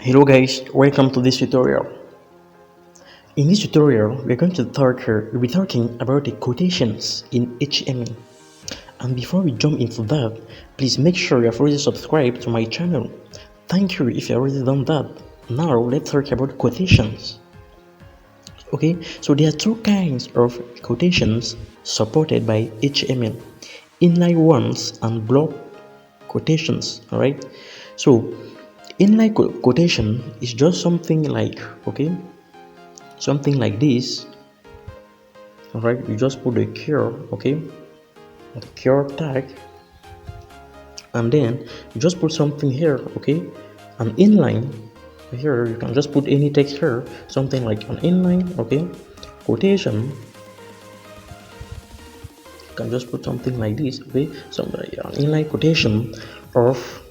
Hello guys, welcome to this tutorial. In this tutorial, we'll be talking about the quotations in HTML. And before we jump into that, please make sure you have already subscribed to my channel. Thank you if you have already done that. Now let's talk about quotations. Okay, so there are two kinds of quotations supported by HTML: inline ones and block quotations. Alright, so inline quotation is just something like this. All right, you just put the cure, the cure tag, and then you just put something here, an inline. Here you can just put any text here, something like an inline, quotation. You can just put something like this, something like an inline quotation of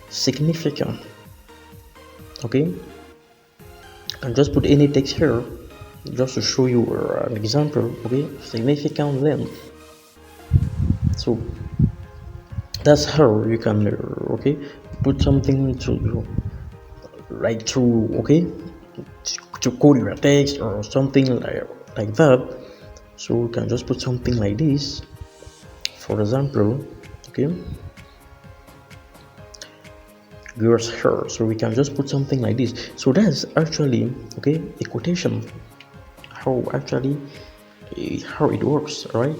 significant, and just put any text here just to show you an example, significant length. So that's how you can put something to to code your text or something like that. So you can just put something like this, for example, yours here. So we can just put something like this. So that's actually a quotation, how it works. All right,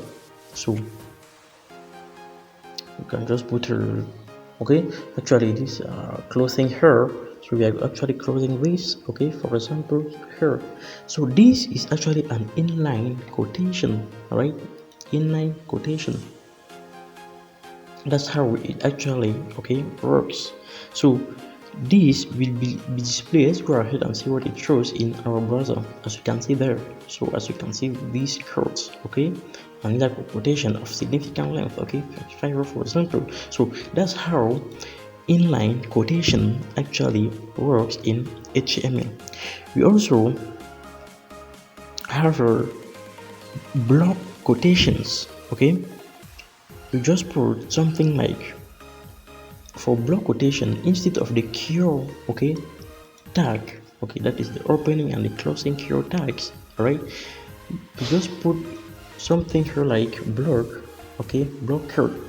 so you can just put her actually this closing here. So we are actually closing this, for example here. So this is actually an inline quotation. All right, inline quotation. That's how it actually works. So this will be displayed. Let's go ahead and see what it shows in our browser, as you can see there. So as you can see, these quotes, another quotation of significant length, 55 for example. So that's how inline quotation actually works in HTML. We also have block quotations. You just put something like, for block quotation, instead of the cure tag, that is the opening and the closing cure tags, right? You just put something here like block, block code.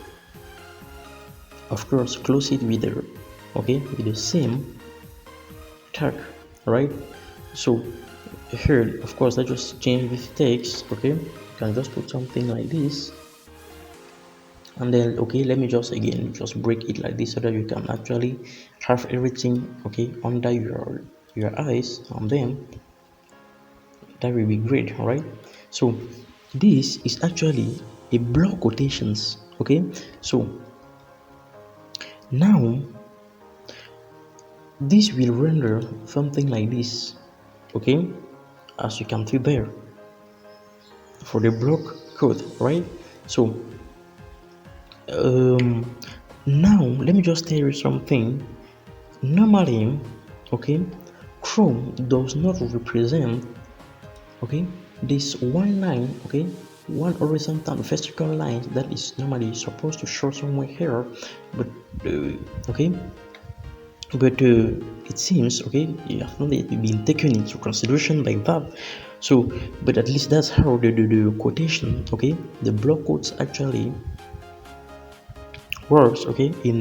Of course, close it with the same tag, right? So here, of course, I just change this text. You can just put something like this. And then let me just break it like this so that you can actually have everything under your eyes, and then that will be great. All right, so this is actually a block quotations. So now this will render something like this, as you can see there for the block code, right? So now let me just tell you something. Normally, Chrome does not represent this one line, one horizontal vertical line that is normally supposed to show somewhere here, but it seems it has not been taken into consideration like that. So but at least that's how the quotation, the block quotes actually works in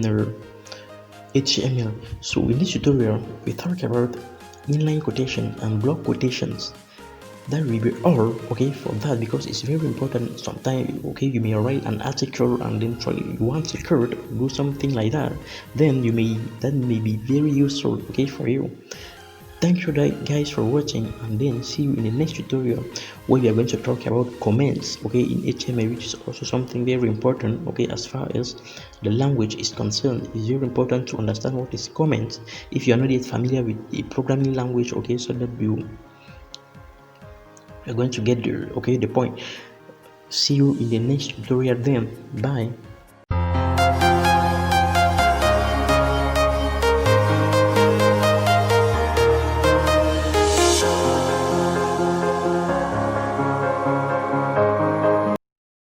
HTML. So in this tutorial we talk about inline quotation and block quotations. That will be all for that, because it's very important. Sometimes you may write an article and then you want to do something like that, then that may be very useful for you. Thank you guys for watching, and then see you in the next tutorial where we are going to talk about comments in HTML, which is also something very important as far as the language is concerned. It's very important to understand what is comment if you are not yet familiar with the programming language, so that you are going to get the point. See you in the next tutorial then. Bye.